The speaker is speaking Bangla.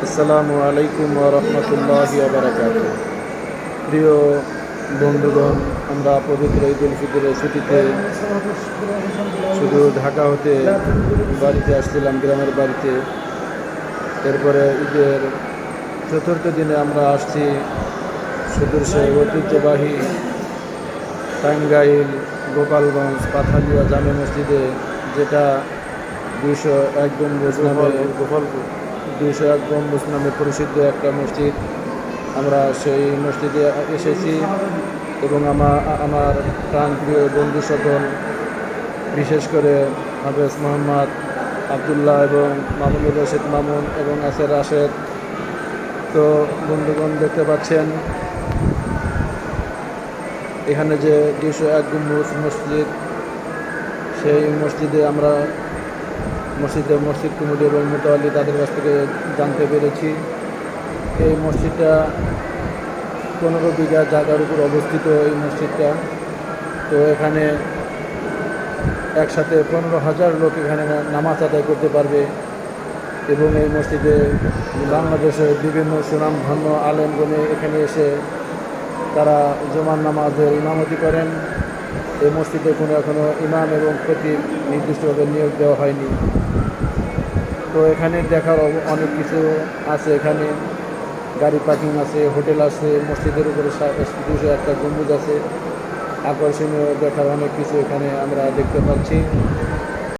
আসসালামু আলাইকুম ওয়া রাহমাতুল্লাহি ওয়া বারাকাতুহু। প্রিয় বন্ধুগণ, আমরা পবিত্র ঈদ উল ফিতরের ছুটিতে শুধু ঢাকা হতে বাড়িতে আসছিলাম, গ্রামের বাড়িতে। এরপরে ঈদের চতুর্থ দিনে আমরা আসছি সুদূর সেই ঐতিহ্যবাহী টাঙ্গাইল গোপালগঞ্জ পাথালিয়া জামে মসজিদে, যেটা 201 গম্বুজ নামে 201 গম্বুজ নামে প্রসিদ্ধ একটা মসজিদ। আমরা সেই মসজিদে এসেছি এবং আমার প্রাণপ্রিয় বন্ধু সকল, বিশেষ করে হাফেজ মোহাম্মদ আবদুল্লাহ এবং মামুনুর রশিদ মামুন এবং আসের রাশেদ। তো বন্ধুগণ, দেখতে পাচ্ছেন এখানে যে 201 গম্বুজ মসজিদ, সেই মসজিদে আমরা মসজিদ কমিটি এবং মোতাওয়াল্লি তাদের কাছ থেকে জানতে পেরেছি এই মসজিদটা 15 বিঘা জায়গার উপর অবস্থিত। এই মসজিদটা, তো এখানে একসাথে 15,000 লোক এখানে নামাজ আদায় করতে পারবে এবং এই মসজিদে বাংলাদেশের বিভিন্ন সুনামধন্য আলেমগণে এখানে এসে তারা জুমার নামাজের ইমামতি করেন। এই মসজিদে এখনো ইমাম এবং খতিব নির্দিষ্টভাবে নিয়োগ দেওয়া হয়নি। তো এখানে দেখার অনেক কিছু আছে। এখানে গাড়ি পার্কিং আছে, হোটেল আছে, মসজিদের উপরে 201টা গম্বুজ আছে। আকর্ষণীয় দেখার অনেক কিছু এখানে আমরা দেখতে পাচ্ছি।